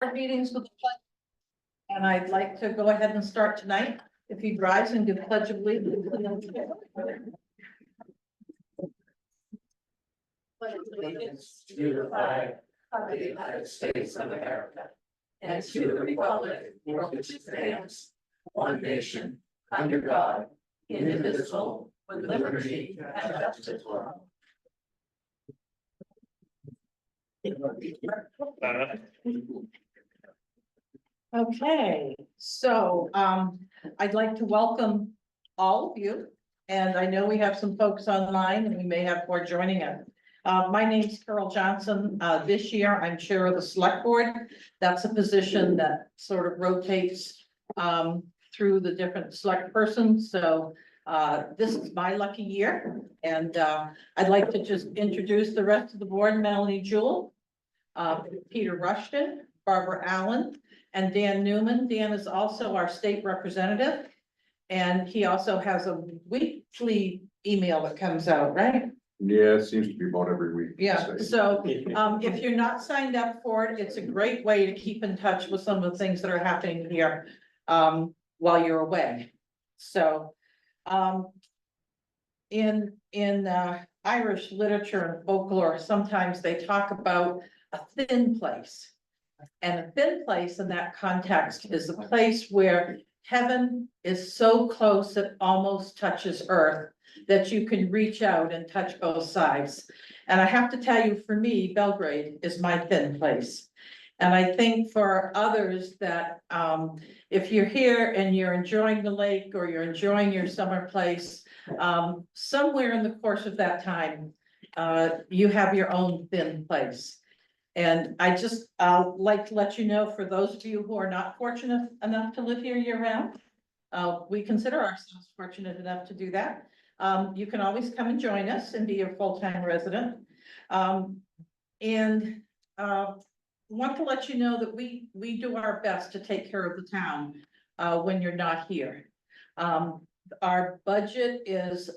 our meetings with the pledge. And I'd like to go ahead and start tonight. If you rise and give pledge of allegiance. Allegiance to the flag of the United States of America and to the republic for which it stands, one nation, under God, indivisible, with liberty and justice for all. Okay, so I'd like to welcome all of you. And I know we have some folks online and we may have more joining us. My name's Carol Johnson. This year I'm chair of the select board. That's a position that sort of rotates through the different select persons. So this is my lucky year. And I'd like to just introduce the rest of the board: Melanie Jewell, Peter Rushton, Barbara Allen, and Dan Newman. Dan is also our state representative. And he also has a weekly email that comes out, right? Yeah, it seems to be about every week. Yeah, so if you're not signed up for it, it's a great way to keep in touch with some of the things that are happening here while you're away. So in Irish literature and folklore, sometimes they talk about a thin place. And a thin place in that context is a place where heaven is so close it almost touches earth, that you can reach out and touch both sides. And I have to tell you, for me, Belgrade is my thin place. And I think for others that if you're here and you're enjoying the lake or you're enjoying your summer place, somewhere in the course of that time, you have your own thin place. And I just like to let you know, for those of you who are not fortunate enough to live here year round, we consider ourselves fortunate enough to do that. You can always come and join us and be a full-time resident. And want to let you know that we do our best to take care of the town when you're not here. Our budget is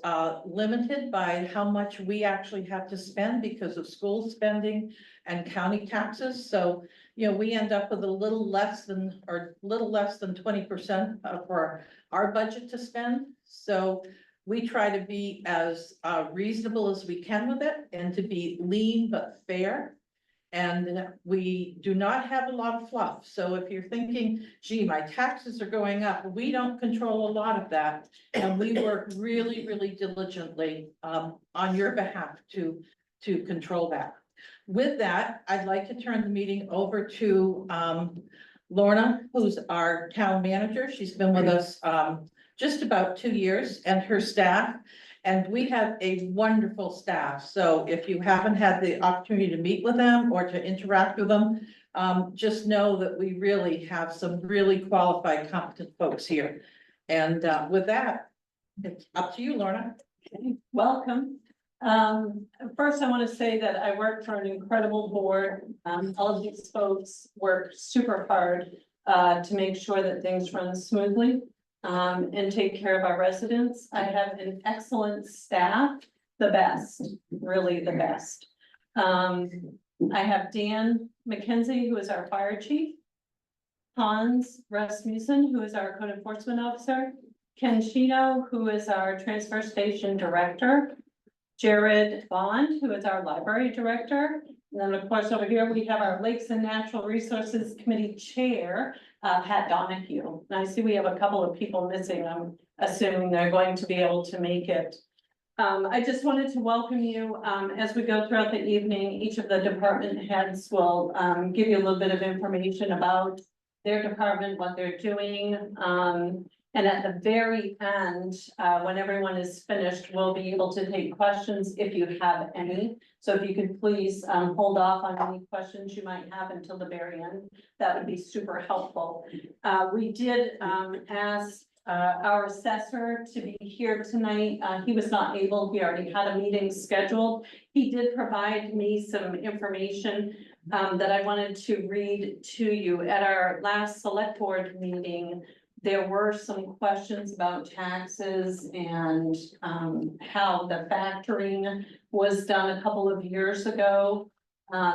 limited by how much we actually have to spend because of school spending and county taxes. So, you know, we end up with a little less than 20% for our budget to spend. So we try to be as reasonable as we can with it and to be lean but fair. And we do not have a lot of fluff. So if you're thinking, gee, my taxes are going up, we don't control a lot of that. And we work really, really diligently on your behalf to control that. With that, I'd like to turn the meeting over to Lorna, who's our town manager. She's been with us just about 2 years, and her staff. And we have a wonderful staff. So if you haven't had the opportunity to meet with them or to interact with them, just know that we really have some really qualified, competent folks here. And with that, it's up to you, Lorna. Okay, welcome. First, I want to say that I work for an incredible board. All of these folks work super hard to make sure that things run smoothly. And take care of our residents. I have an excellent staff, the best, really the best. I have Dan McKenzie, who is our fire chief. Hans Rasmussen, who is our code enforcement officer. Ken Chino, who is our transfer station director. Jared Bond, who is our library director. And then, of course, over here, we have our Lakes and Natural Resources Committee Chair, Pat Donahue. And I see we have a couple of people missing. I'm assuming they're going to be able to make it. I just wanted to welcome you. As we go throughout the evening, each of the department heads will give you a little bit of information about their department, what they're doing. And at the very end, when everyone is finished, we'll be able to take questions if you have any. So if you could please hold off on any questions you might have until the very end, that would be super helpful. We did ask our assessor to be here tonight. He was not able, he already had a meeting scheduled. He did provide me some information that I wanted to read to you. At our last select board meeting, there were some questions about taxes and how the factoring was done a couple of years ago.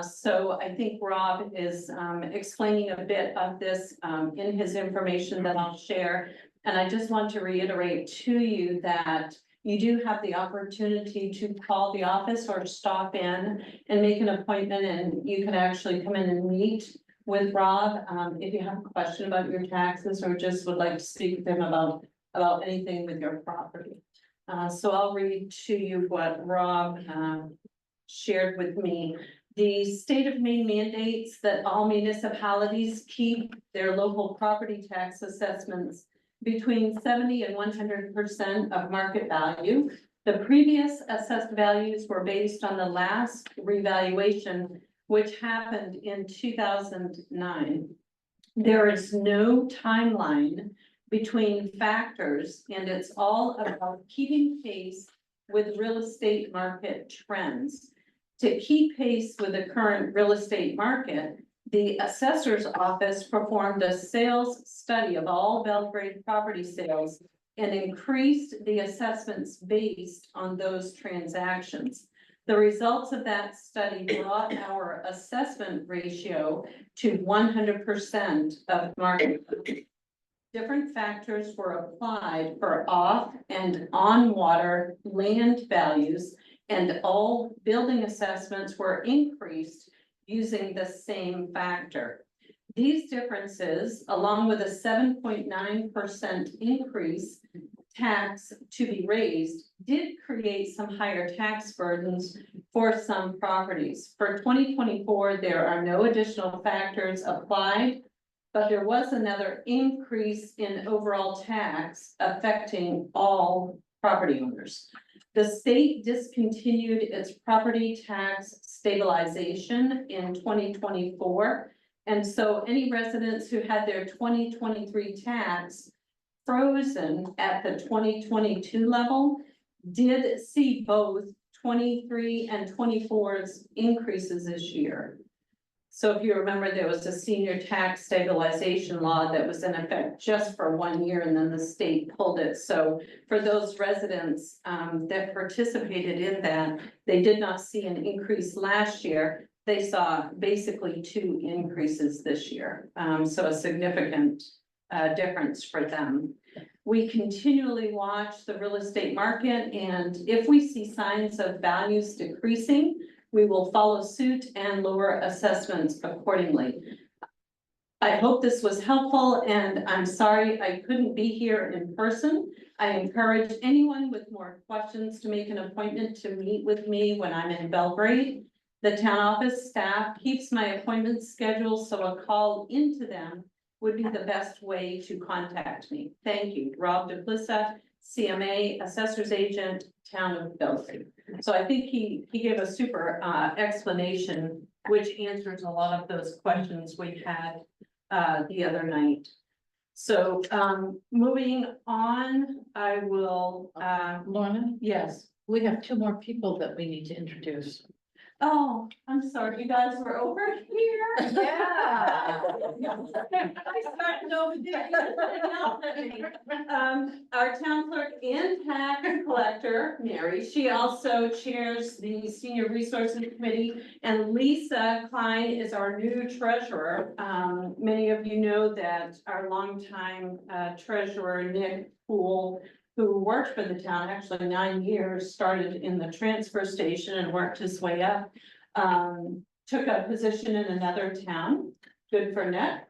So I think Rob is explaining a bit of this in his information that I'll share. And I just want to reiterate to you that you do have the opportunity to call the office or stop in and make an appointment, and you can actually come in and meet with Rob. If you have a question about your taxes or just would like to speak with him about anything with your property. So I'll read to you what Rob shared with me. The state of Maine mandates that all municipalities keep their local property tax assessments between 70% and 100% of market value. The previous assessed values were based on the last revaluation, which happened in 2009. There is no timeline between factors, and it's all about keeping pace with real estate market trends. To keep pace with the current real estate market, the assessor's office performed a sales study of all Belgrade property sales and increased the assessments based on those transactions. The results of that study brought our assessment ratio to 100% of market value. Different factors were applied for off and on water land values, and all building assessments were increased using the same factor. These differences, along with a 7.9% increase tax to be raised, did create some higher tax burdens for some properties. For 2024, there are no additional factors applied, but there was another increase in overall tax affecting all property owners. The state discontinued its property tax stabilization in 2024. And so any residents who had their 2023 tax frozen at the 2022 level did see both 23 and 24's increases this year. So if you remember, there was a senior tax stabilization law that was in effect just for 1 year, and then the state pulled it. So for those residents that participated in that, they did not see an increase last year. They saw basically 2 increases this year. So a significant difference for them. We continually watch the real estate market, and if we see signs of values decreasing, we will follow suit and lower assessments accordingly. I hope this was helpful, and I'm sorry I couldn't be here in person. I encourage anyone with more questions to make an appointment to meet with me when I'm in Belgrade. The town office staff keeps my appointments scheduled, so a call into them would be the best way to contact me. Thank you. Rob DePlissa, CMA, Assessor's Agent, Town of Belgrade. So I think he gave a super explanation, which answers a lot of those questions we had the other night. So moving on, I will, Lorna, yes. we have 2 more people that we need to introduce. Oh, I'm sorry, you guys were over here. Yeah. I started over there. Our town clerk and tax collector, Mary, she also chairs the Senior Resources Committee, and Lisa Klein is our new treasurer. Many of you know that our longtime treasurer, Nick Poole, who worked for the town, actually 9 years, started in the transfer station and worked his way up. Took a position in another town, good for Nick.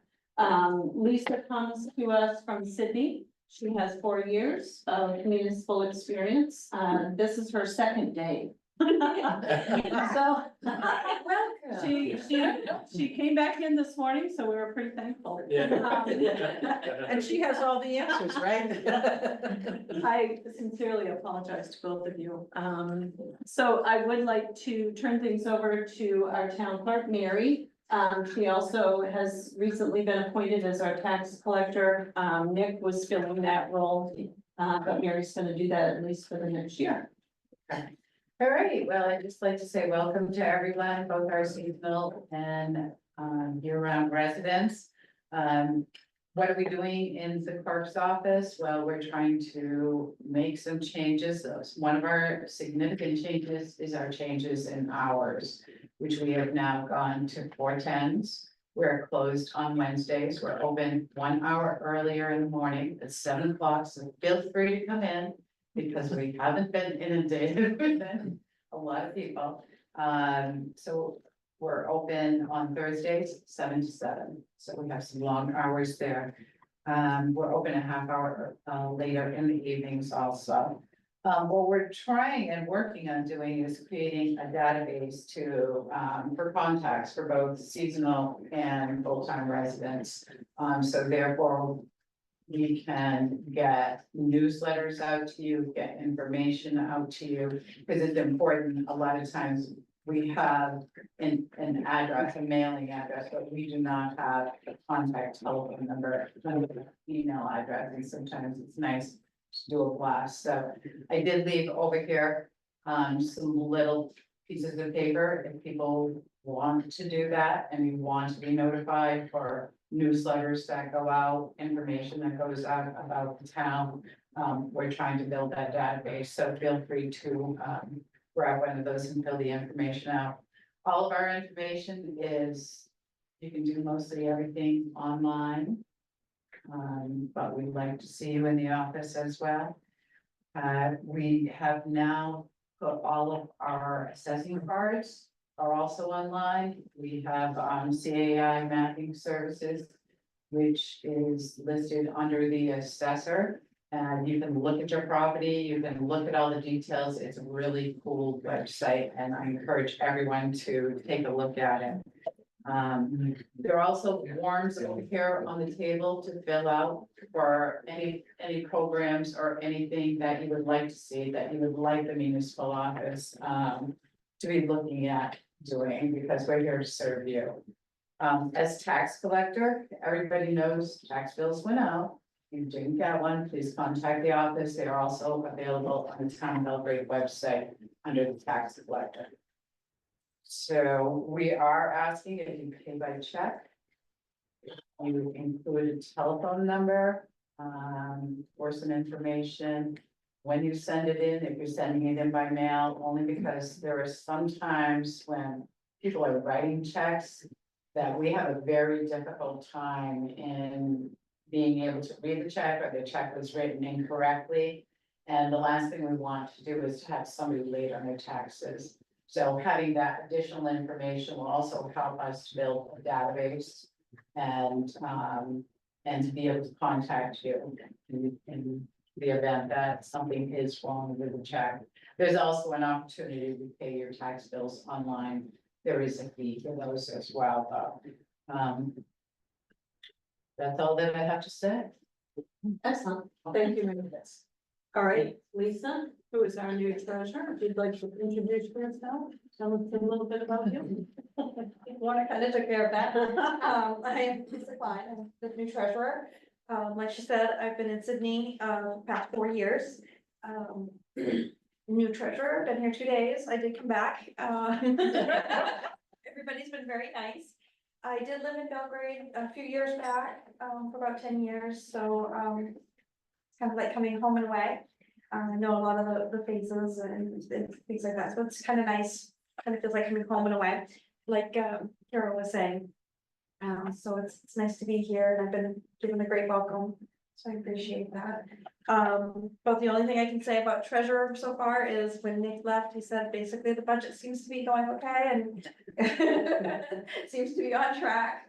Lisa comes to us from Sydney. She has 4 years of municipal experience. This is her 2nd day. So she came back in this morning, so we were pretty thankful. And she has all the answers, right? I sincerely apologize to both of you. So I would like to turn things over to our town clerk, Mary. She also has recently been appointed as our tax collector. Nick was filling that role, but Mary's gonna do that at least for the next year. All right, well, I'd just like to say welcome to everyone, both our seasonal and year-round residents. What are we doing in the clerk's office? Well, we're trying to make some changes. One of our significant changes is our changes in hours. which we have now gone to 4:10s. We're closed on Wednesdays. We're open 1 hour earlier in the morning at 7 o'clock, so feel free to come in. Because we haven't been inundated with a lot of people. So we're open on Thursdays, 7 to 7, so we have some long hours there. We're open a half hour later in the evenings also. What we're trying and working on doing is creating a database to, for contacts for both seasonal and full-time residents. So therefore, we can get newsletters out to you, get information out to you, because it's important. A lot of times we have an address, a mailing address, but we do not have a contact telephone number, email address, and sometimes it's nice to do a blast. So I did leave over here, some little pieces of paper if people want to do that and you want to be notified for newsletters that go out, information that goes out about the town. We're trying to build that database, so feel free to grab one of those and fill the information out. All of our information is, you can do mostly everything online. But we'd like to see you in the office as well. We have now put all of our assessing cards are also online. We have CAI mapping services, which is listed under the assessor. And you can look at your property, you can look at all the details. It's a really cool website, and I encourage everyone to take a look at it. There are also forms over here on the table to fill out for any programs or anything that you would like to see, that you would like the municipal office to be looking at doing, because we're here to serve you. As tax collector, everybody knows tax bills went out. If you didn't get one, please contact the office. They are also available on the Town of Belgrade website under the tax collector. So we are asking if you pay by check. You include a telephone number, or some information. When you send it in, if you're sending it in by mail, only because there are some times when people are writing checks that we have a very difficult time in being able to read the check, or the check was written incorrectly. And the last thing we want to do is to have somebody late on their taxes. So having that additional information will also help us to build a database and to be able to contact you in the event that something is wrong with the check. There's also an opportunity to pay your tax bills online. There is a fee for those as well, though. That's all that I have to say. Excellent, thank you, Mary Beth. All right, Lisa, who is our new treasurer, if you'd like to introduce yourself, tell us a little bit about you. Laura kind of took care of that. I am Lisa Klein, I'm the new treasurer. Like she said, I've been in Sydney, past 4 years. New treasurer, been here 2 days, I did come back. Everybody's been very nice. I did live in Belgrade a few years back, for about 10 years, so, it's kind of like coming home and away. I know a lot of the faces and things like that, so it's kind of nice, kind of feels like coming home and away, like, Carol was saying. So it's nice to be here, and I've been given a great welcome, so I appreciate that. But the only thing I can say about treasurer so far is when Nick left, he said basically the budget seems to be going okay and seems to be on track.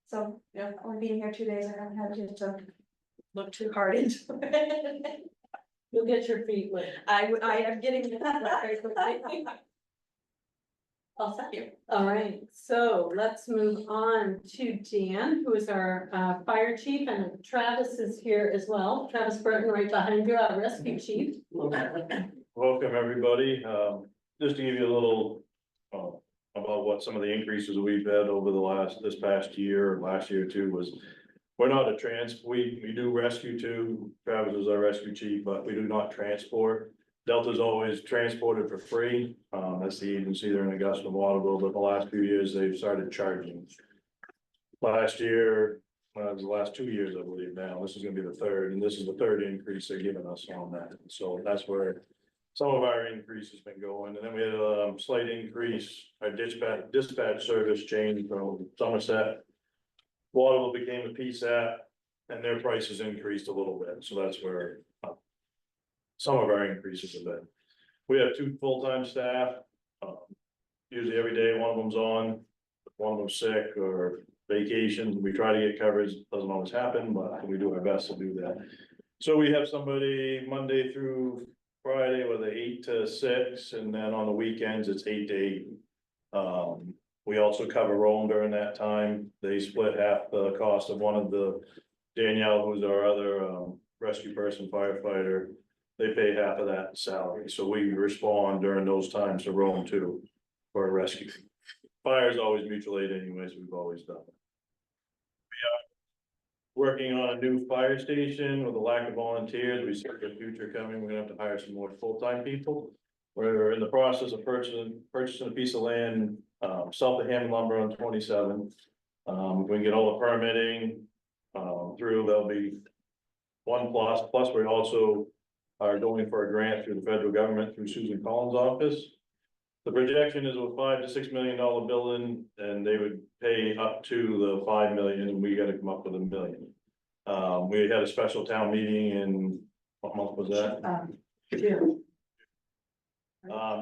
So, you know, only being here 2 days, I haven't had a chance to look too hard into it. You'll get your feet wet. I am getting that very quickly. I'll second you. All right, so let's move on to Dan, who is our fire chief, and Travis is here as well. Travis Burton, right behind you, our rescue chief. Welcome, everybody. Just to give you a little about what some of the increases we've had over this past year, or last year too, was we're not we do rescue too. Travis is our rescue chief, but we do not transport. Delta's always transported for free. That's the agency there in Augusta and Waterville, but the last few years they've started charging. Last year, it was the last 2 years, I believe now, this is gonna be the third, and this is the third increase they're giving us on that. So that's where some of our increase has been going, and then we had a slight increase, our dispatch service changed from Somerset. Waterville became a PSAT, and their prices increased a little bit, so that's where some of our increases have been. We have 2 full-time staff, usually every day, one of them's on, one of them's sick or vacation, we try to get coverage, doesn't always happen, but we do our best to do that. So we have somebody Monday through Friday with 8 to 6, and then on the weekends, it's 8 to 8. We also cover Rome during that time, they split half the cost of one of the, Danielle, who's our other, rescue person firefighter, they pay half of that salary, so we respond during those times to Rome too, for a rescue. Fire's always mutual aid anyways, we've always done. Working on a new fire station with a lack of volunteers, we see the future coming, we're gonna have to hire some more full-time people. We're in the process of purchasing a piece of land, south of Hammond Lumber on 27. If we can get all the permitting, through, there'll be one plus we also are going for a grant through the federal government through Susan Collins' office. The projection is a $5 to $6 million building, and they would pay up to the 5 million, and we gotta come up with $1 million. We had a special town meeting in, what month was that? June.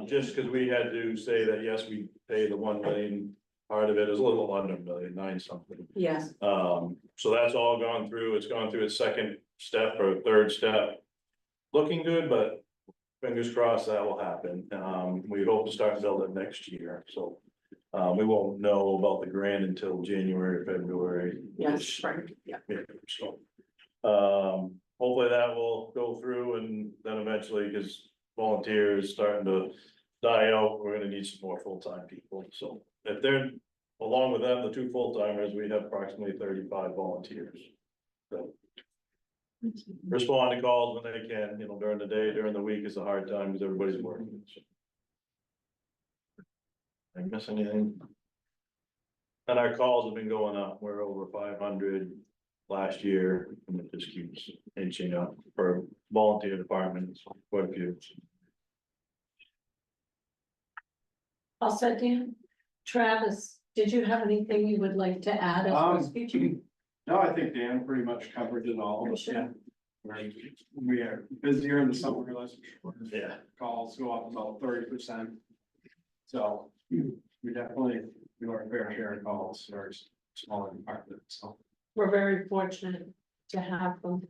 Just because we had to say that, yes, we pay the 1 million, part of it is a little under $1 million, 9 something. Yes. So that's all gone through, it's gone through its second step or third step. Looking good, but fingers crossed that will happen. We hope to start building next year, so. We won't know about the grant until January, February. Yes, right, yeah. Yeah, so. Hopefully that will go through, and then eventually, because volunteers starting to die out, we're gonna need some more full-time people, so. If they're, along with them, the 2 full-timers, we have approximately 35 volunteers. So. Respond to calls when they can, during the day, during the week is a hard time because everybody's working. So. Did I miss anything? And our calls have been going up, we're over 500 last year, and it just keeps inching up for volunteer departments, quite a few. All set, Dan? Travis, did you have anything you would like to add as a speech? No, I think Dan pretty much covered it all, but Sure. yeah. We are busier in the summer, Yeah. calls go up about 30%. So we definitely do our fair share of calls for our smaller department, so. We're very fortunate to have them.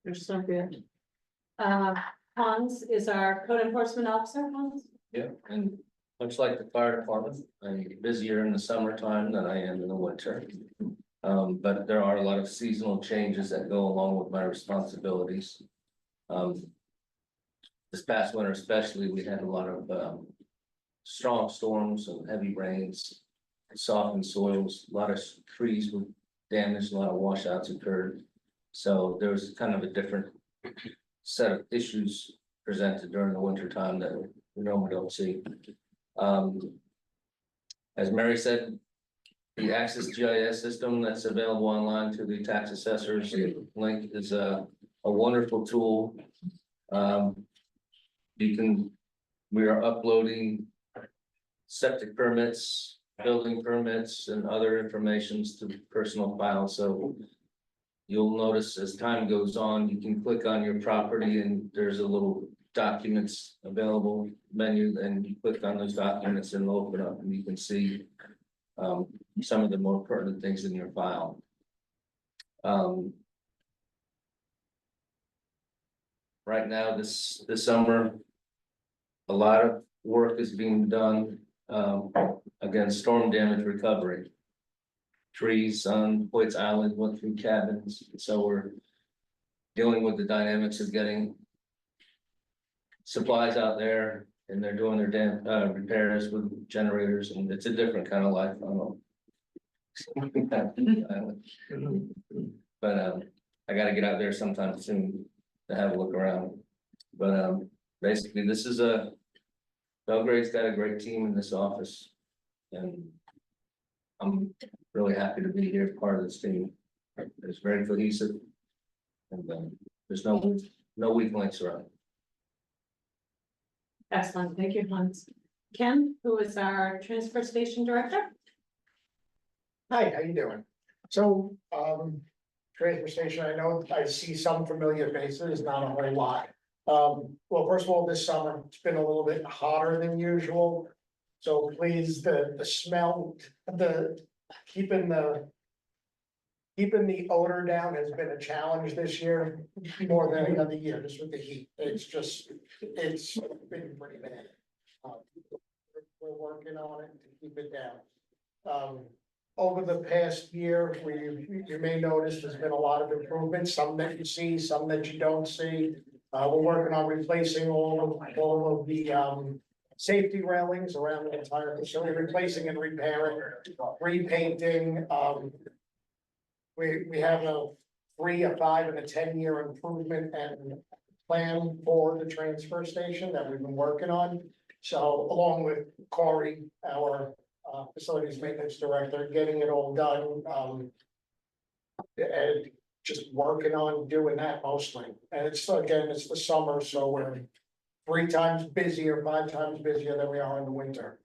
They're so good. Hans is our code enforcement officer, Hans? Yeah, and much like the fire department, I'm busier in the summertime than I am in the winter. But there are a lot of seasonal changes that go along with my responsibilities. This past winter especially, we had a lot of strong storms and heavy rains, softened soils, a lot of trees were damaged, a lot of washouts occurred. So there was kind of a different set of issues presented during the winter time that we normally don't see. As Mary said, the Access GIS system that's available online to the tax assessors link is a wonderful tool. We are uploading septic permits, building permits, and other informations to personal files, so you'll notice as time goes on, you can click on your property and there's a little documents available menu, and you click on those documents and it'll open up and you can see some of the more pertinent things in your file. Right now, this summer, a lot of work is being done against storm damage recovery. Trees on Hoyt's Island went through cabins, so we're dealing with the dynamics of getting supplies out there, and they're doing their repairs with generators, and it's a different kind of life. I don't know. But I gotta get out there sometime soon to have a look around. But basically, this is Belgrade's got a great team in this office, and I'm really happy to be here, part of this team. It's very cohesive, and there's no weak links around. Excellent, thank you, Hans. Ken, who is our transfer station director? Hi, how you doing? So, transfer station, I know I see some familiar faces, not a whole lot. Well, first of all, this summer, it's been a little bit hotter than usual. So please, the smell, keeping the odor down has been a challenge this year, more than any other year, just with the heat. It's been pretty bad. We're working on it to keep it down. Over the past year, you may notice there's been a lot of improvements, some that you see, some that you don't see. We're working on replacing all of the safety railings around the entire facility, replacing and repairing, repainting. We have a 3, a 5, and a 10-year improvement and plan for the transfer station that we've been working on. So along with Corey, our facilities maintenance director, getting it all done, and just working on doing that mostly. And it's the summer, so we're 3 times busier, 5 times busier than we are in the winter.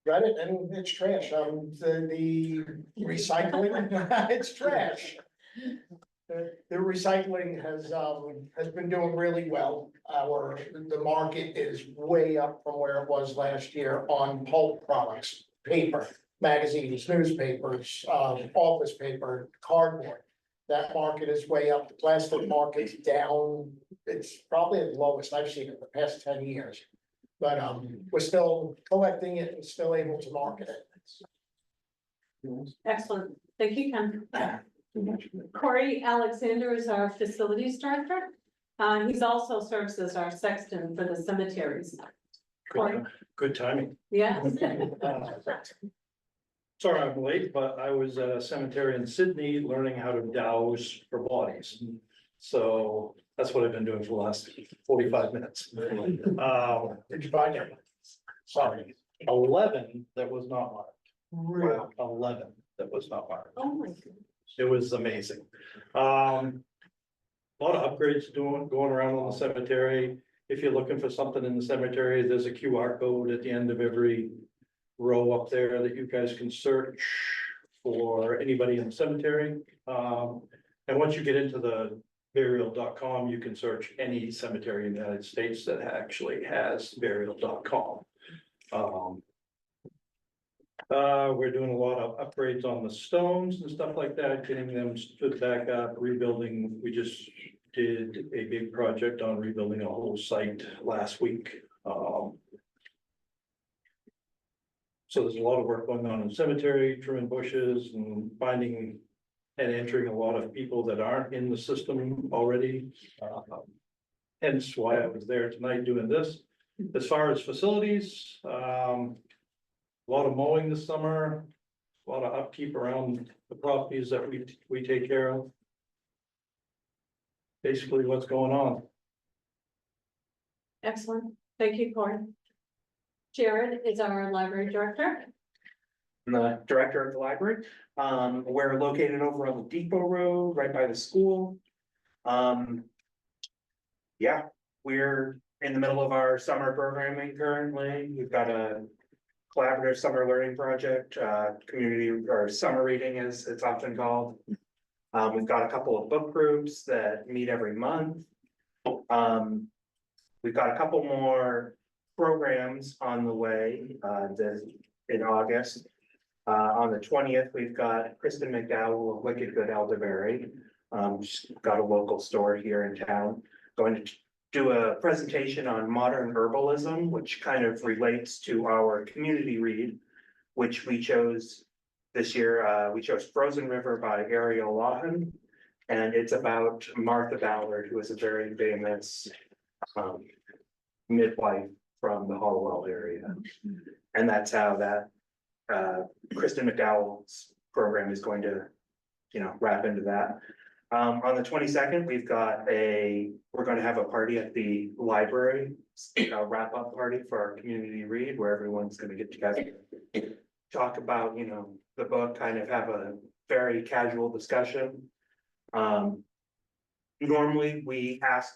Got it, and it's trash, the recycling, it's trash. The recycling has been doing really well. The market is way up from where it was last year on pulp products, paper, magazines, newspapers, office paper, cardboard. That market is way up. The plastic market's down. It's probably the lowest I've seen in the past 10 years. But we're still collecting it and still able to market it. Excellent, thank you, Ken. Corey Alexander is our facilities director. He's also serves as our sexton for the cemeteries. Corey, Good timing. yes. Sorry I'm late, but I was at a cemetery in Sydney learning how to douse for bodies. So that's what I've been doing for the last 45 minutes. Did you find it? Sorry. 11 that was not marked. Really? 11 that was not marked. Oh my goodness. It was amazing. A lot of upgrades going around on the cemetery. If you're looking for something in the cemetery, there's a QR code at the end of every row up there that you guys can search for anybody in the cemetery. And once you get into the burial.com, you can search any cemetery in the United States that actually has burial.com. We're doing a lot of upgrades on the stones and stuff like that, getting them stood back up, rebuilding. We just did a big project on rebuilding a whole site last week. So there's a lot of work going on in the cemetery, trimming bushes and finding and entering a lot of people that aren't in the system already. Hence why I was there tonight doing this. As far as facilities, a lot of mowing this summer, a lot of upkeep around the properties that we take care of. Basically what's going on. Excellent, thank you, Corey. Jared is our library director. I'm the director of the library. We're located over on the Depot Road, right by the school. Yeah, we're in the middle of our summer programming currently. We've got a collaborative summer learning project, community or summer reading as it's often called. We've got a couple of book groups that meet every month. We've got a couple more programs on the way in August. On the 20th, we've got Kristen McDowell of Wicked Good Elderberry. She's got a local store here in town, going to do a presentation on modern herbalism, which kind of relates to our community read, which we chose this year. We chose Frozen River by Ariel Lawton, and it's about Martha Ballard, who is a very famous midwife from the Hollowell area. And that's how that Kristen McDowell's program is going to, wrap into that. On the 22nd, we're going to have a party at the library, a wrap up party for our community read, where everyone's going to get together, talk about, the book, kind of have a very casual discussion. Normally we ask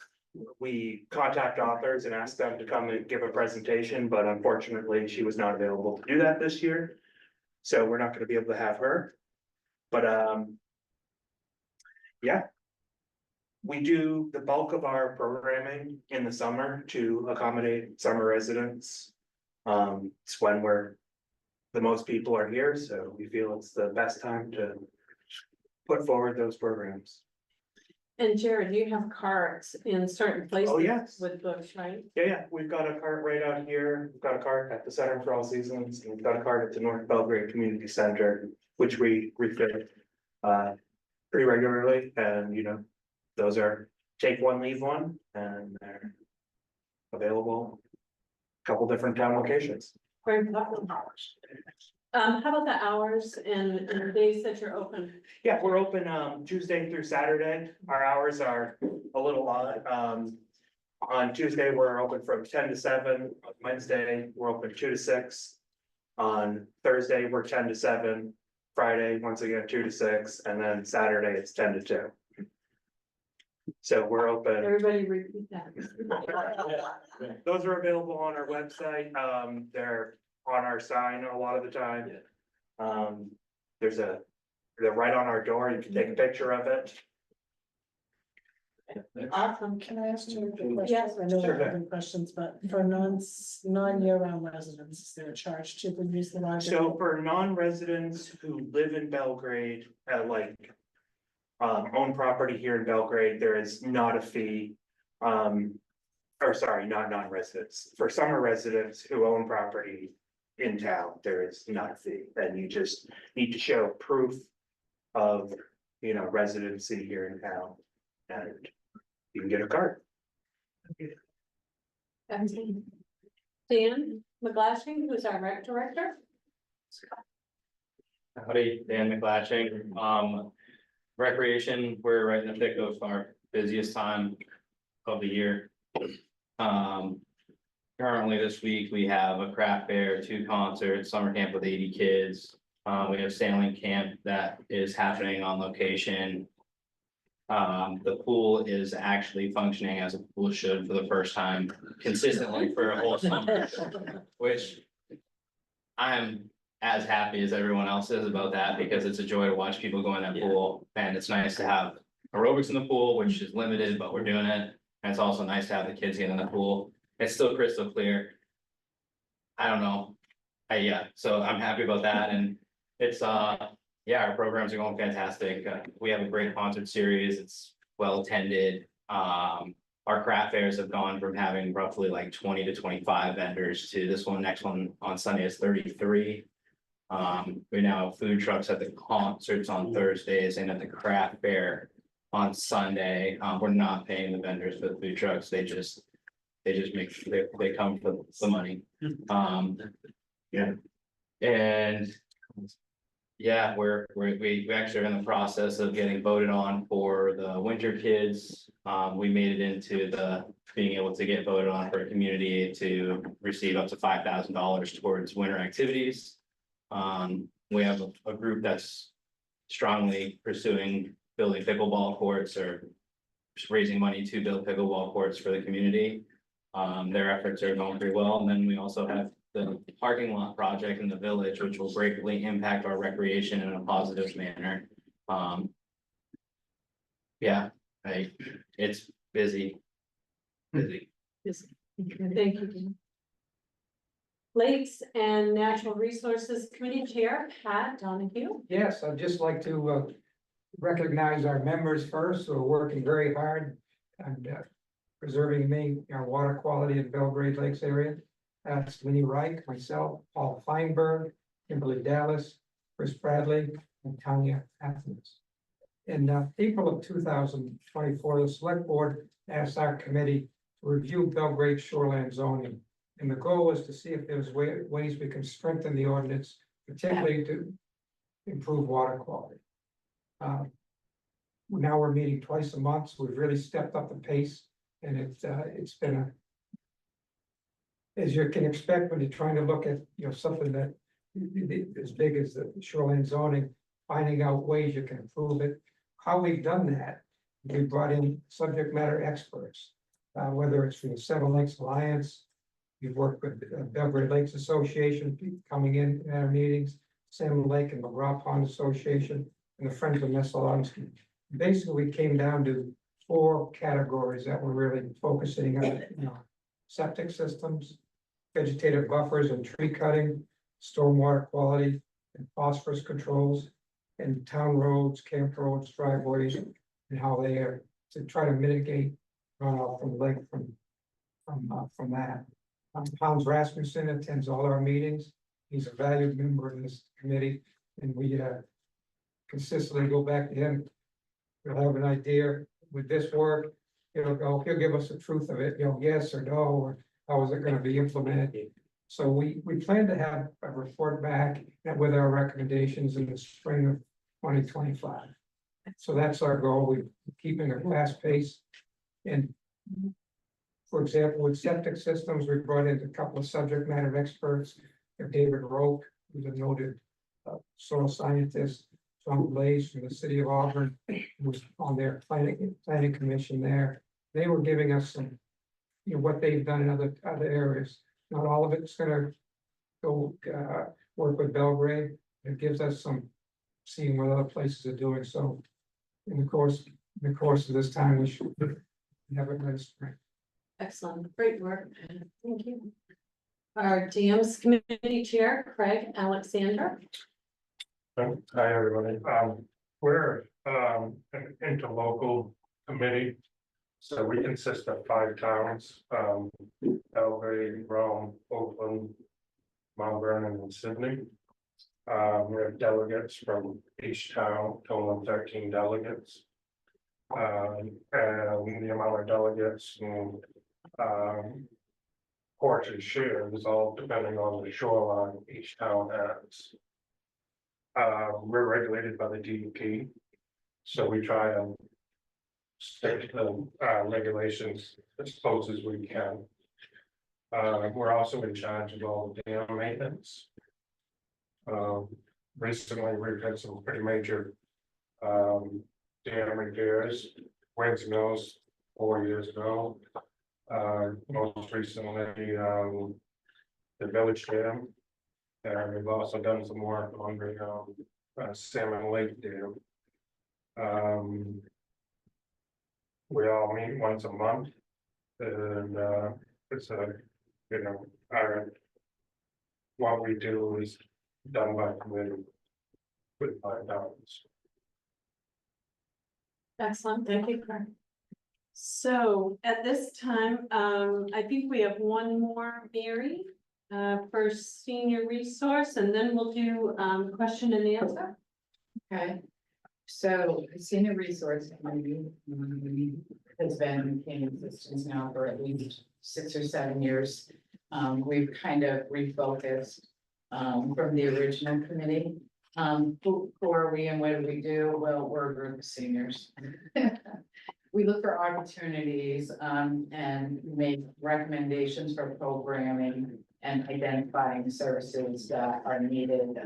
we contact authors and ask them to come and give a presentation, but unfortunately, she was not available to do that this year. So we're not gonna be able to have her. But, yeah. We do the bulk of our programming in the summer to accommodate summer residents. It's when the most people are here, so we feel it's the best time to put forward those programs. And Jared, you have carts in certain places. Oh, yes. With books, right? Yeah, we've got a cart right out here, we've got a cart at the Center for All Seasons, and we've got a cart at the North Belgrade Community Center, which we refit. Pretty regularly, and those are take one, leave one, and they're available. A couple different town locations. Very popular. How about the hours and the days that you're open? Yeah, we're open Tuesday through Saturday. Our hours are a little odd. On Tuesday, we're open from 10 to 7. On Wednesday, we're open 2 to 6. On Thursday, we're 10 to 7. Friday, once again, 2 to 6, and then Saturday, it's 10 to 2. So we're open. Everybody repeat that. Those are available on our website. They're on our sign a lot of the time. They're right on our door. You can take a picture of it. Awesome. Can I ask you a question? Yes, I know sure. we're having questions, but for non-year-round residents, is there a charge to use the library? So for non-residents who live in Belgrade, own property here in Belgrade, there is not a fee. Or sorry, not non-residents. For summer residents who own property in town, there is not a fee. And you just need to show proof of, residency here in town. And you can get a card. Dan McGlashing, who's our rec director. Howdy, Dan McGlatching. Recreation, we're right in the thick of our busiest time of the year. Currently this week, we have a craft fair, 2 concerts, summer camp with 80 kids. We have sailing camp that is happening on location. The pool is actually functioning as a pool should for the first time consistently for a whole summer, which I'm as happy as everyone else is about that, because it's a joy to watch people go in that pool, and it's nice to have aerobics in the pool, which is limited, but we're doing it. And it's also nice to have the kids get in the pool. It's still crystal clear. I don't know. Yeah, so I'm happy about that, and it's yeah, our programs are going fantastic. We have a great concert series. It's well attended. Our craft fairs have gone from having roughly like 20 to 25 vendors to this next one on Sunday is 33. We now have food trucks at the concerts on Thursdays and at the craft fair on Sunday. We're not paying the vendors for the food trucks. They just they come for the money. Yeah. And yeah, we actually are in the process of getting voted on for the winter kids. We made it into being able to get voted on for a community aid to receive up to $5,000 towards winter activities. We have a group that's strongly pursuing building pickleball courts or just raising money to build pickleball courts for the community. Their efforts are going pretty well. And then we also have the parking lot project in the village, which will greatly impact our recreation in a positive manner. Yeah, it's busy. Busy. Thank you. Lakes and Natural Resources Committee Chair, Pat Donahue. Yes, I'd just like to recognize our members first, who are working very hard and preserving our water quality in Belgrade Lakes area. That's Winnie Reich, myself, Paul Feinberg, Kimberly Dallas, Chris Bradley, and Tanya Athens. In April of 2024, the Select Board asked our committee to review Belgrade shoreline zoning. And the goal is to see if there's ways we can strengthen the ordinance, particularly to improve water quality. Now we're meeting twice a month, so we've really stepped up the pace, and it's been as you can expect when you're trying to look at something that as big as the shoreline zoning, finding out ways you can improve it. How we've done that, we brought in subject matter experts whether it's from the Seven Lakes Alliance. We've worked with Belgrade Lakes Association coming in our meetings, Salmon Lake and McGraw Pond Association, and the Friends of Messalowski. Basically, we came down to 4 categories that we're really focusing on, septic systems, vegetative buffers and tree cutting, stormwater quality and phosphorus controls, and town roads, camp roads, driveways, and how they are to try to mitigate runoff from the lake from that. Hans Rasmussen attends all our meetings. He's a valued member of this committee, and we consistently go back to him. We'll have an idea with this work, he'll give us the truth of it, yes or no, or how is it gonna be implemented? So we plan to have a report back with our recommendations in the spring of 2025. So that's our goal. We're keeping a fast pace. And for example, with septic systems, we brought in a couple of subject matter experts. David Roque, who's a noted soil scientist, John Blaze from the city of Auburn, who was on their planning commission there. They were giving us some, what they've done in other areas. Not all of it's gonna go work with Belgrade. It gives us some seeing what other places are doing. So in the course of this time, we should have it by spring. Excellent, great work. Thank you. Our DMS committee chair, Craig Alexander. Hi, everybody. We're an interlocal committee. So we consist of 5 towns, Belgrade, Rome, Oakland, Mount Vernon, and Sydney. We have delegates from each town, total of 13 delegates. And the amount of delegates and portion shares all depending on the shoreline each town has. We're regulated by the DEP, so we try to stick to the regulations as close as we can. We're also in charge of all the dam maintenance. Recently, we've had some pretty major dam repairs. Wings Mills 4 years ago. Most recently, the Village Dam. And we've also done some work on the Salmon Lake Dam. We all meet once a month, and it's what we do is done by committee with 5 towns. Excellent, thank you, Craig. So at this time, I think we have one more, Mary, for senior resource, and then we'll do question and answer. Okay, so senior resource committee has been in existence now for at least 6 or 7 years. We've kind of refocused from the original committee. Who are we and what do we do? Well, we're a group of seniors. We look for opportunities and make recommendations for programming and identifying services that are needed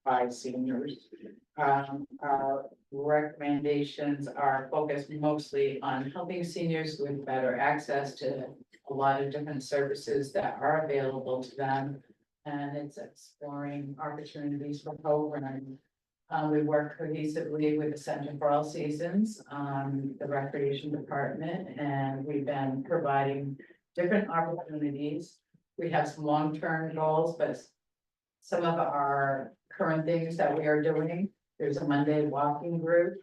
by seniors. Our recommendations are focused mostly on helping seniors with better access to a lot of different services that are available to them. And it's exploring opportunities for programming. We work cohesively with the Center for All Seasons, the Recreation Department, and we've been providing different opportunities. We have some long-term goals, but some of our current things that we are doing, there's a Monday walking group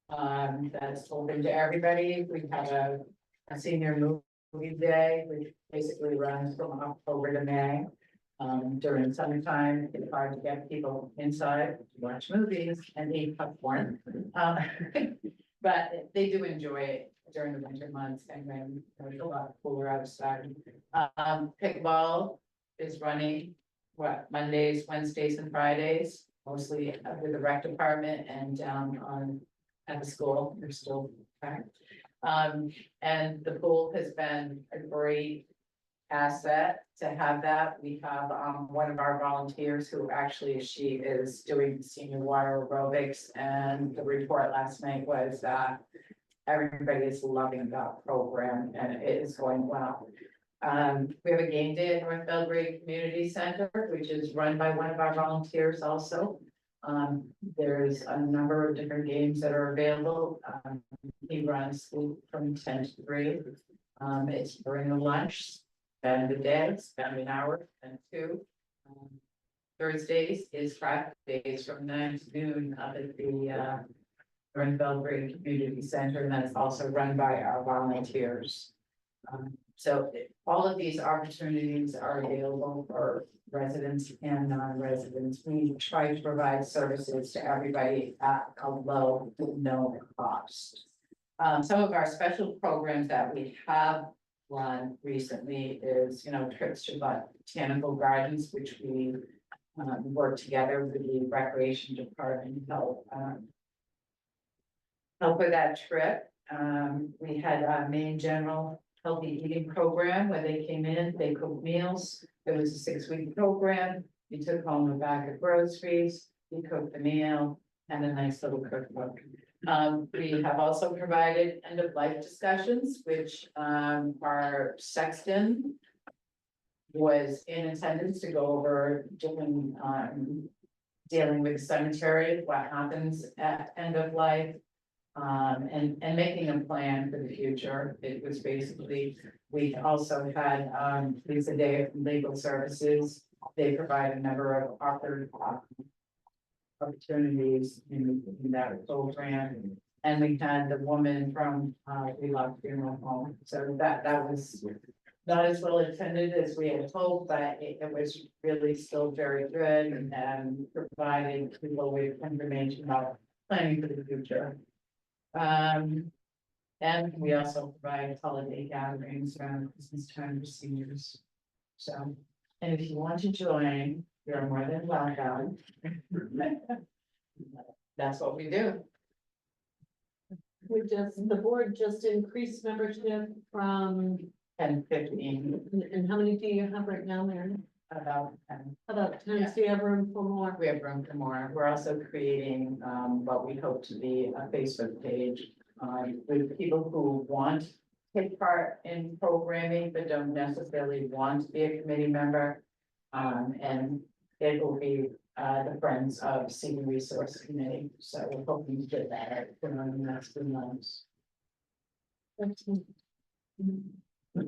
that's open to everybody. We have a senior movie day, which basically runs from October to May. During summertime, it's hard to get people inside to watch movies and eat popcorn. But they do enjoy it during the winter months and when there's a lot cooler outside. Pickleball is running, Mondays, Wednesdays, and Fridays, mostly with the rec department and down at the school. They're still back. And the pool has been a great asset to have that. We have one of our volunteers who actually she is doing senior water aerobics, and the report last night was that everybody is loving that program and it is going well. We have a game day at North Belgrade Community Center, which is run by one of our volunteers also. There's a number of different games that are available. He runs from 10 to 3. It's during the lunch, spend the day, spend an hour and 2. Thursdays is craft days from 9 to noon up at the North Belgrade Community Center, and that's also run by our volunteers. So all of these opportunities are available for residents and non-residents. We try to provide services to everybody at a low to no cost. Some of our special programs that we have run recently is, trips to botanical gardens, which we work together with the recreation department to help with that trip. We had a Maine General Healthy Eating Program where they came in, they cooked meals. It was a 6-week program. We took home a bag of groceries, we cooked the meal and a nice little cookbook. We have also provided end-of-life discussions, which our sexton was in attendance to go over doing dealing with cemetery, what happens at end of life. And making a plan for the future. It was basically, we also had Lisa Day from Legal Services. They provide a number of opportunities in that program. And we had the woman from We Love Funeral Home. So that was not as well attended as we had hoped, but it was really still very good and providing people with information about planning for the future. And we also provide holiday gatherings around Christmas time for seniors. So, and if you want to join, you're more than welcome. That's what we do. The board just increased membership from, 10, 15, and how many do you have right now, Mary? about 10. About 10, so you have room for more? We have room for more. We're also creating what we hope to be a Facebook page with people who want to take part in programming, but don't necessarily want to be a committee member. And it will be the Friends of Senior Resource Committee. So we're hoping to get that in the next few months.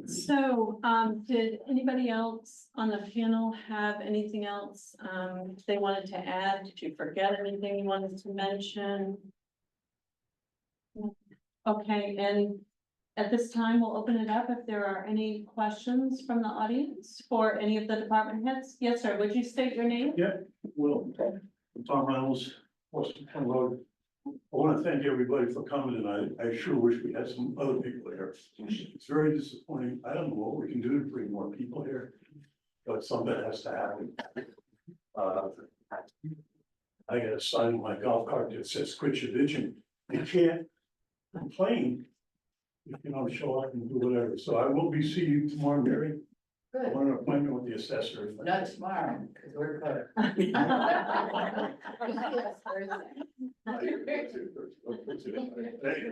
So, did anybody else on the panel have anything else, they wanted to add? Did you forget anything you wanted to mention? Okay, and at this time, we'll open it up if there are any questions from the audience for any of the department heads. Yes, sir, would you state your name? Yeah, well, I'm Tom Reynolds, Washington Road. I want to thank everybody for coming tonight. I sure wish we had some other people here. It's very disappointing. I don't know what we can do to bring more people here, but something has to happen. I got a sign on my golf cart that says quit your bitching. You can't complain if you don't show up and do whatever. So I will be seeing you tomorrow, Mary. I Good. want an appointment with the assessor. Not tomorrow, because we're good.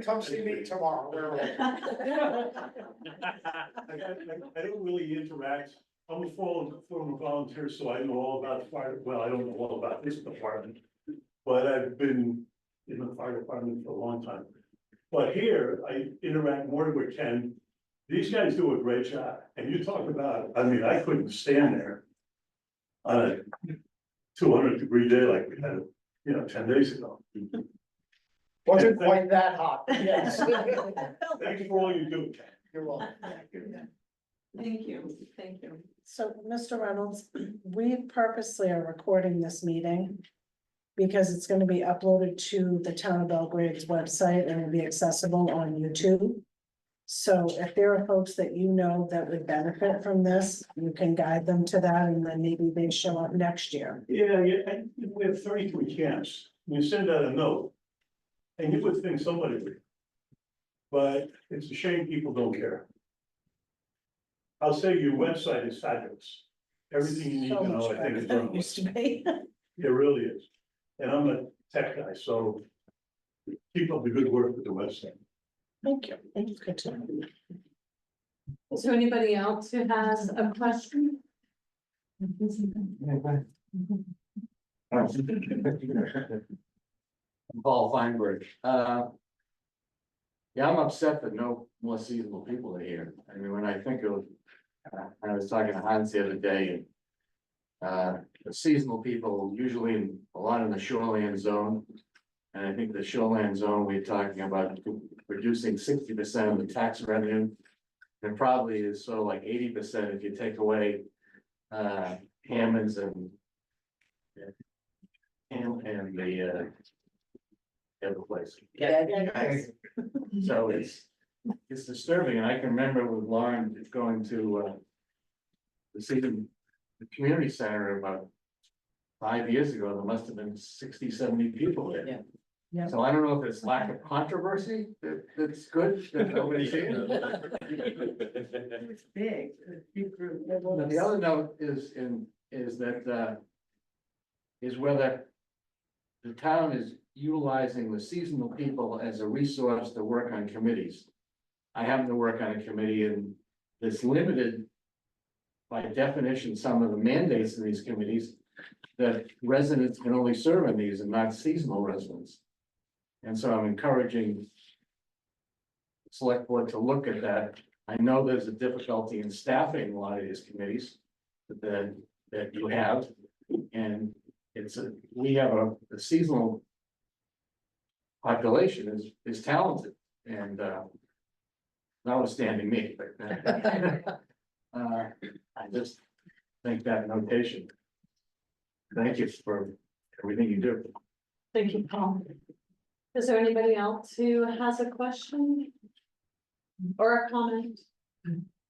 Come see me tomorrow. I don't really interact. I'm a former volunteer, so I know all about fire. Well, I don't know all about this department. But I've been in the fire department for a long time. But here, I interact more with Ken. These guys do a great job. And you talk about, I mean, I couldn't stand there on a 200-degree day like we had, 10 days ago. Wasn't quite that hot, but yes. Thank you for all you do, Ken. You're welcome. Thank you, thank you. So, Mr. Reynolds, we purposely are recording this meeting because it's gonna be uploaded to the Town of Belgrade's website and will be accessible on YouTube. So if there are folks that you know that would benefit from this, you can guide them to that and then maybe they show up next year. Yeah, and we have 33 camps. You send out a note. And you would think somebody would. But it's a shame people don't care. I'll say your website is fabulous. Everything you need to know, I think is It on. used to be. It really is. And I'm a tech guy, so keep up the good work with the website. Thank you. It's good to know. Is there anybody else who has a question? Paul Feinberg, yeah, I'm upset that no more seasonal people are here. I mean, when I think of, I was talking to Hans the other day and. The seasonal people usually a lot in the shoreline zone. And I think the shoreline zone, we're talking about reducing 60% of the tax revenue. And probably is so like 80% if you take away Hammonds and the other place. So it's disturbing, and I can remember with Lauren going to the community center about 5 years ago. There must have been 60, 70 people there. Yeah. Yeah. So I don't know if it's lack of controversy that's good, that nobody's here. It's big, it's a big group. But the other note is whether the town is utilizing the seasonal people as a resource to work on committees. I happen to work on a committee and it's limited by definition, some of the mandates in these committees that residents can only serve on these and not seasonal residents. And so I'm encouraging the select board to look at that. I know there's a difficulty in staffing a lot of these committees that you have. And we have a seasonal population is talented and notwithstanding me, but I just think that notation. Thank you for everything you do. Thank you, Paul. Is there anybody else who has a question? Or a comment?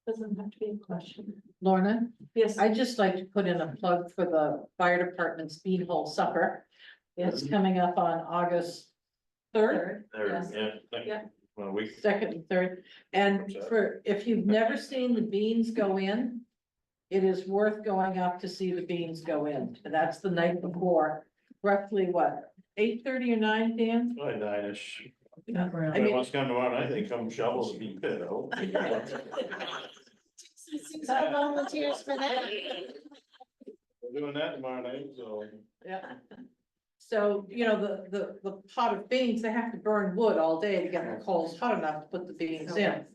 Doesn't have to be a question. Lorna, Yes. I'd just like to put in a plug for the fire department's Beanhole Supper. It's coming up on August third, Yes. Yeah. Well, we, second and third. And if you've never seen the beans go in, it is worth going up to see the beans go in. And that's the night before, roughly what, 8:30 or 9, Dan? probably 9-ish. I If mean, wants to come tomorrow night, they come shovel the bean pit, oh. Volunteers for that. We're doing that tomorrow night, so. yeah. So, you know, the pot of beans, they have to burn wood all day to get the coals hot enough to put the beans in.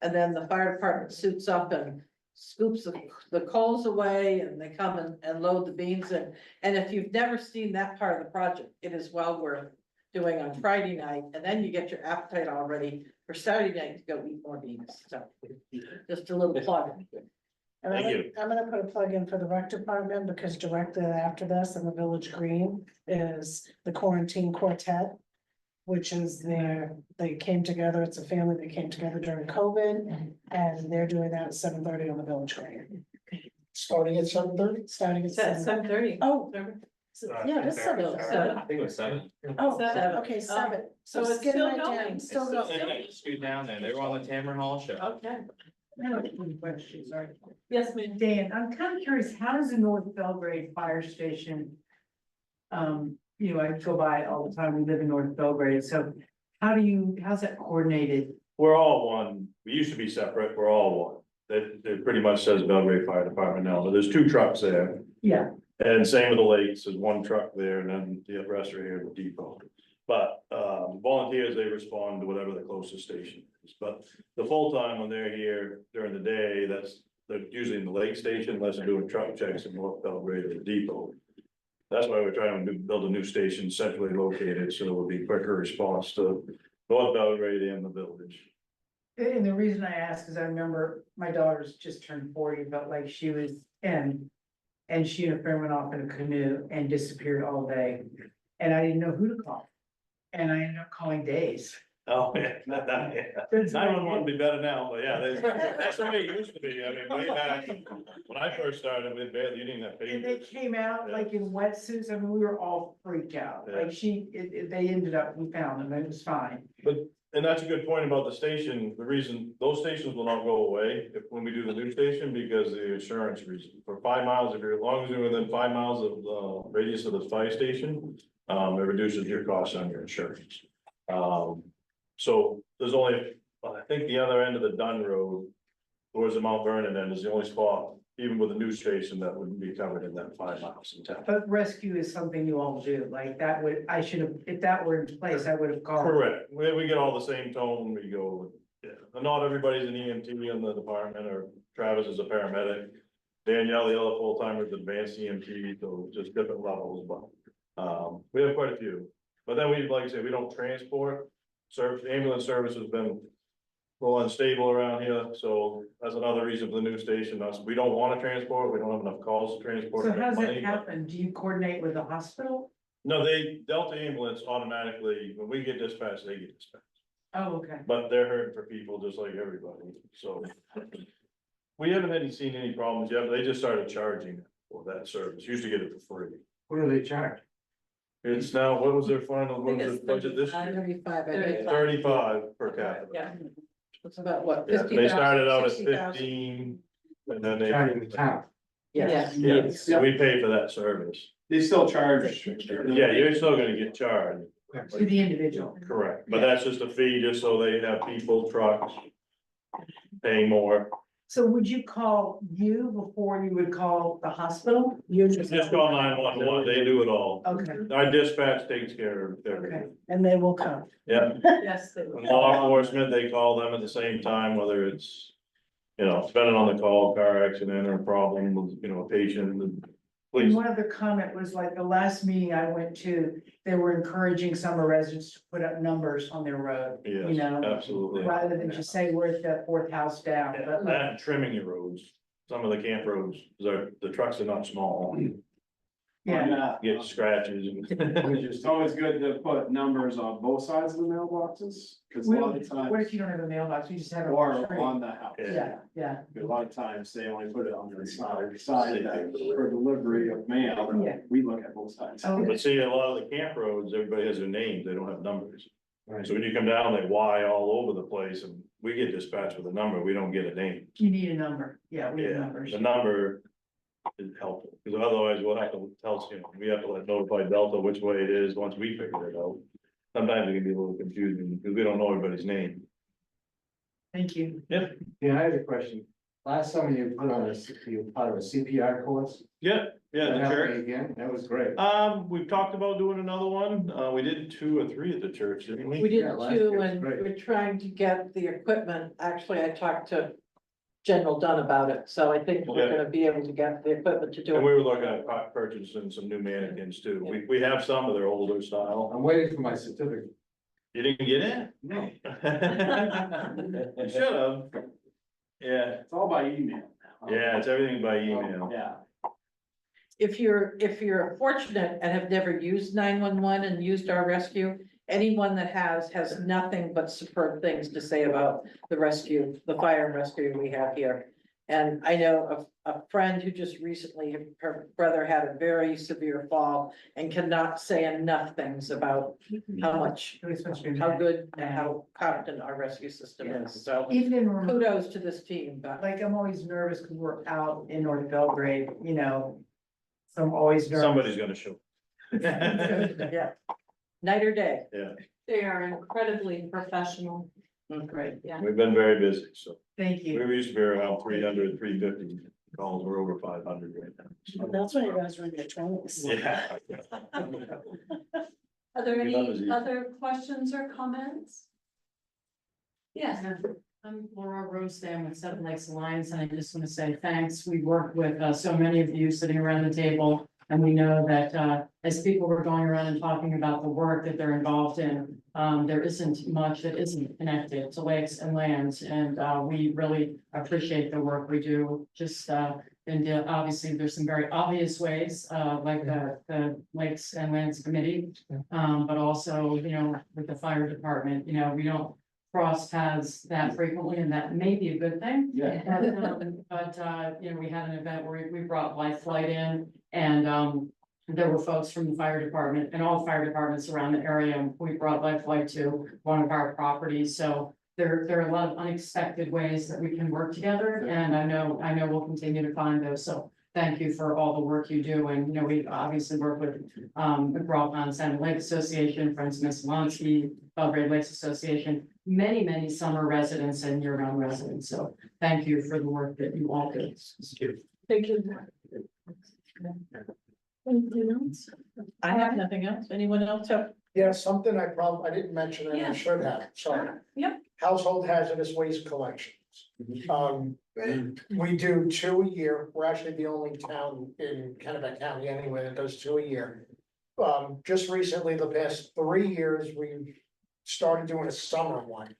And then the fire department suits up and scoops the coals away and they come and load the beans in. And if you've never seen that part of the project, it is well worth doing on Friday night. And then you get your appetite all ready for Saturday night to go eat more beans. So just a little plug. And Thank you. I'm gonna put a plug in for the rec department because directly after this in the Village Green is the Quarantine Quartet. Which is they came together, it's a family that came together during COVID and they're doing that at 7:30 on the Village Green. Starting at 7:30? Starting at It's at 7. 7:30. Oh, yeah, that's 7. So, I think it was 7. Oh, Seven. okay, 7. So it's skin still right going. down, It's Still still- going. Scoot down there. They were on the Tamron Hall show. okay. I don't have any questions, sorry. Yes, ma'am. Dan, I'm kind of curious, how does the North Belgrade Fire Station? I go by it all the time, we live in North Belgrade, so how's that coordinated? We're all one. We used to be separate. We're all one. That pretty much says Belgrade Fire Department now, but there's 2 trucks there. Yeah, And same with the lakes, there's 1 truck there and then the rest are here at the depot. But volunteers, they respond to whatever the closest station is, but the full time when they're here during the day, they're usually in the lake station, unless they're doing truck checks in North Belgrade or the depot. That's why we're trying to build a new station centrally located, so there will be quicker response to North Belgrade and the village. and the reason I ask is I remember my daughter's just turned 40, felt like she was in. And she and a friend went off in a canoe and disappeared all day, and I didn't know who to call. And I ended up calling Days. Oh, yeah, not that, yeah. 911 would be better now, but yeah, that's the way it used to be. I mean, way back, when I first started with barely, you didn't have And they papers. came out like in wetsuits, I mean, we were all freaked out, Yeah. like they ended up, we found them, and it was fine. And that's a good point about the station. The reason, those stations will not go away when we do the new station, because the insurance reason. For 5 miles, if you're, as long as you're within 5 miles of the radius of the fire station, it reduces your costs on your insurance. So there's only I think the other end of the Dunn Road, towards the Mount Vernon end is the only spot, even with a new station, that wouldn't be covered in that 5 miles in town. But rescue is something you all do, like that would, I should have, if that were in place, I would have called. Correct, we get all the same tone, we go, yeah, and not everybody's an EMT in the department, or Travis is a paramedic. Danielle, the other full timer, is advanced EMT, so just different levels, but, we have quite a few. But then we, like I said, we don't transport, ambulance service has been a little unstable around here, so that's another reason for the new station, we don't wanna transport, we don't have enough calls to transport. So how's money, that but- happen? Do you coordinate with the hospital? No, Delta ambulance automatically, when we get dispatched, they get dispatched. Oh, okay. But they're hurting for people just like everybody, so. We haven't seen any problems yet, but they just started charging for that service, used to get it for free. What do they charge? It's now, what was their final, I what think was it's the budget this year? 35, I think. 35 per capita. Yeah. It's about what, Yeah, 50,000, they started out at 60,000? 15, and then they. Charging the town. Yes. Yeah, so we pay for that service. They still charge. Yeah, you're still gonna get charged, To the individual. correct, but that's just a fee, just so they have people, trucks. Paying more, So would you call you before you would call the hospital? You just call 911, they do it all. Okay, Our dispatch takes care of everything. okay. And they will come. Yeah, Yes, they and law enforcement, they call them at the same time, whether it's, you know, depending on the call, car accident or problem with, you know, a patient, the And police. one other comment was like the last meeting I went to, they were encouraging summer residents to put up numbers on their road, you Yes, know, absolutely. rather than just say we're at the fourth house down. Yeah, But that and trimming your roads, some of the camp roads, the trucks are not small, yeah, get scratches and. It's always good to put numbers on both sides of the mailboxes, cause a We- lot of times, what if you don't have a mailbox? You just have a. or tree? on the house. Yeah, yeah, A lot of times they only put it on the side that for delivery of mail, Yeah. we look at both sides. Oh, But see, a lot of the camp roads, everybody has their names, they don't have numbers. Right. So when you come down, they Y all over the place and we get dispatched with a number, we don't get a name. you need a number. Yeah, we have Yeah, numbers. the number is helpful, because otherwise we'll have to tell, you know, we have to like notify Delta which way it is once we figure it out. Sometimes it can be a little confusing because we don't know everybody's name. Thank you. Yeah, I have a question. Last summer you put on you part of a CPR course. Yeah, yeah, the That church. way Again, that was great. We've talked about doing another one. We did 2 or 3 at the church, didn't we? We did Yeah, last 2, year was and great. we're trying to get the equipment. Actually, I talked to General Dunn about it, so I think we're Yeah. gonna be able to get the equipment to do And we it. were looking at purchasing some new mannequins too. We have some of their older style. I'm waiting for my certificate. You didn't get it? No. You should have. Yeah, It's all by email now. yeah, it's everything by email. Yeah. If you're fortunate and have never used 911 and used our rescue, anyone that has nothing but superb things to say about the rescue, the fire and rescue we have here. And I know a friend who just recently, her brother had a very severe fall and cannot say enough things about how much, It was supposed to be how May. good and how competent our rescue system is. So Even in remote, kudos to this team, but like, I'm always nervous because we're out in North Belgrade, you know. So I'm always nervous. Somebody's gonna show. yeah. Night or day. They are incredibly professional. Great. Yeah. We've been very busy, so Thank we you. used to be around 300, 350 calls. We're over 500 right now. That's why you guys are in your twenties. Yeah. Are there We love any it. other questions or comments? Yes. I'm Laura Rosedam with Seven Lakes Alliance, and I just want to say thanks. We work with so many of you sitting around the table. And we know that as people were going around and talking about the work that they're involved in, there isn't much that isn't connected to lakes and lands. And we really appreciate the work we do. Just and obviously, there's some very obvious ways, like the Lakes and Lands Committee. But also, you know, with the fire department, you know, we don't cross paths that frequently, and that may be a good thing. Yeah. But, you know, we had an event where we brought Life Flight in, and there were folks from the fire department and all the fire departments around the area. And we brought Life Flight to one of our properties, so there are a lot of unexpected ways that we can work together, and I know we'll continue to find those. So thank you for all the work you do, and, you know, we obviously work with, the Broad Pond Salmon Lake Association, Friends of Miss Lonsky, Belgrade Lakes Association, many summer residents and year-round residents, so thank you for the work that you all do. Thank you. Anything else? I have nothing else. Anyone else have? Yeah, something I didn't mention and Yeah. I should have, sorry. Yep. Household hazardous waste collections. We do 2 a year. We're actually the only town in Kennebec County anyway that does 2 a year. Just recently, the past 3 years, we started doing a summer one.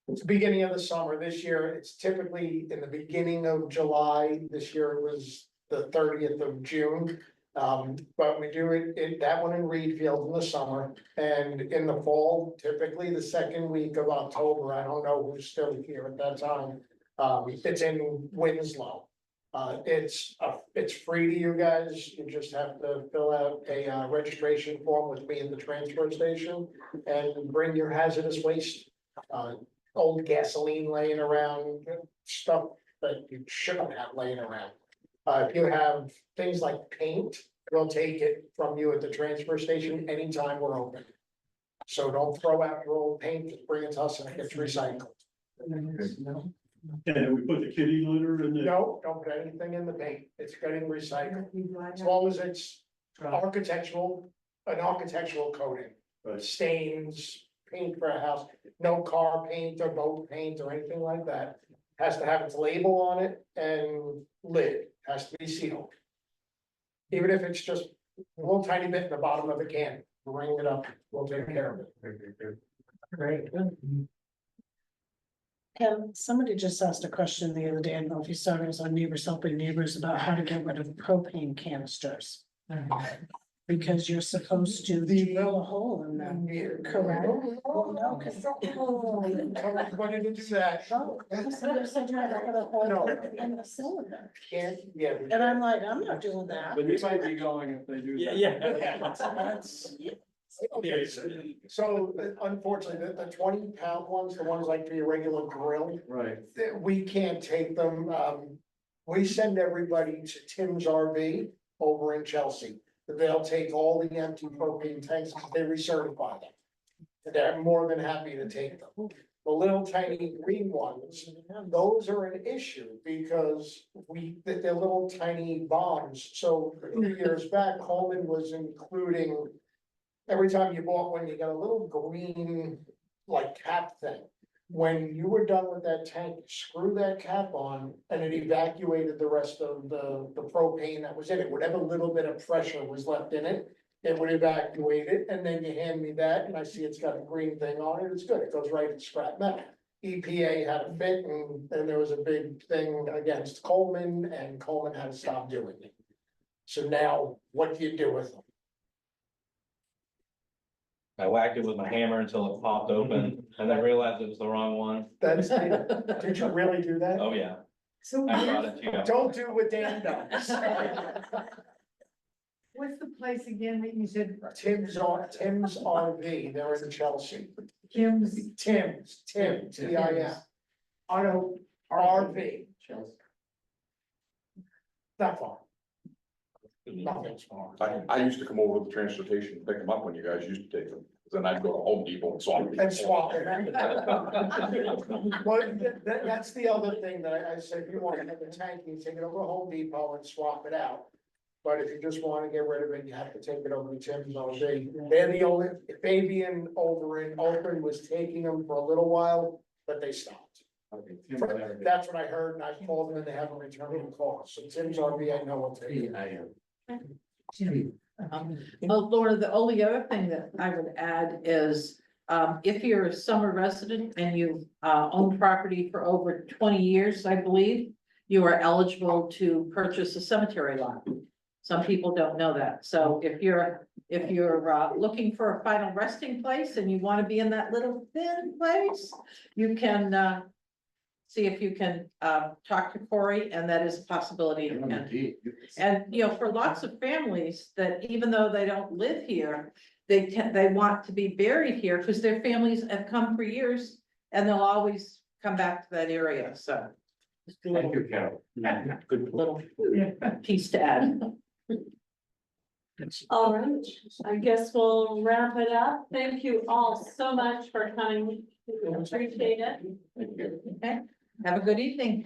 It's the beginning of the summer. This year, it's typically in the beginning of July. This year it was the 30th of June. But we do that one in Reedfield in the summer, and in the fall, typically the second week of October. I don't know who's still here at that time. It's in Winslow. It's free to you guys. You just have to fill out a registration form with me in the transfer station and bring your hazardous waste. Old gasoline laying around, stuff that you shouldn't have laying around. If you have things like paint, we'll take it from you at the transfer station anytime we're open. So don't throw out your old paint, just bring it to us and it gets recycled. And we put the kitty litter in there. No, don't put anything in the paint, it's getting recycled, as long as it's an architectural coating. Right. Stains, paint for a house, no car paint or boat paint or anything like that. Has to have its label on it and lid, has to be sealed. Even if it's just a little tiny bit in the bottom of the can, bring it up, we'll take care of it. Great. Somebody just asked a question the other day, I don't know if you saw it, it was on Neighbors Helping Neighbors, about how to get rid of propane canisters. Because you're supposed to drill a hole in them, correct? Well, no, 'cause- Tell everybody to do that. No, somebody said you had to put a hole No. in the cylinder, Can't, yeah. and I'm like, I'm not doing that. But you might be going if they do. that. That's- Okay, so unfortunately, the 20-pound ones, the ones like the regular grill, Right. we can't take them. We send everybody to Tim's RV over in Chelsea. They'll take all the empty propane tanks, they recertify them. They're more than happy to take them. The little tiny green ones, those are an issue because they're little tiny bombs. So a few years back, Coleman was including, every time you bought one, you got a little green like cap thing. When you were done with that tank, screw that cap on and it evacuated the rest of the propane that was in it. Whatever little bit of pressure was left in it, it would evacuate it, and then you hand me that and I see it's got a green thing on it. It's good. It goes right in scrap metal. EPA had a fit and there was a big thing against Coleman and Coleman had to stop doing it. So now what do you do with them? I whacked it with my hammer until it popped open and then realized it was the wrong one. Did you really do that? Oh, yeah. So I brought it to you. Don't do what Dan does. what's the place again that you said? Tim's RV, they're in Chelsea. Kim's Tim's, T-I-M, Auto. RV, not far. Nothing's far. I used to come over with the transportation, pick them up when you guys used to take them, then I'd go to Home Depot and swap. them. And swap it. Well, that's the other thing that I said, if you want to have a tank, you take it over to Home Depot and swap it out. But if you just want to get rid of it, you have to take it over to Tim's RV. They're the only, Fabian over in Oakland was taking them for a little while, but they stopped. That's what I heard, and I called them and they haven't returned the call. So Tim's RV, I know will take it. Laura, the only other thing that I would add is, if you're a summer resident and you own property for over 20 years, I believe, you are eligible to purchase a cemetery lot. Some people don't know that. So if you're looking for a final resting place and you want to be in that little thin place, you can see if you can talk to Corey, and that is a possibility. And, you know, for lots of families that even though they don't live here, they want to be buried here because their families have come for years and they'll always come back to that area. So Just a little, Thank you, Carol. Good. little piece to add. All right, I guess we'll wrap it up. Thank you all so much for coming. Appreciate it. Okay, have a good evening.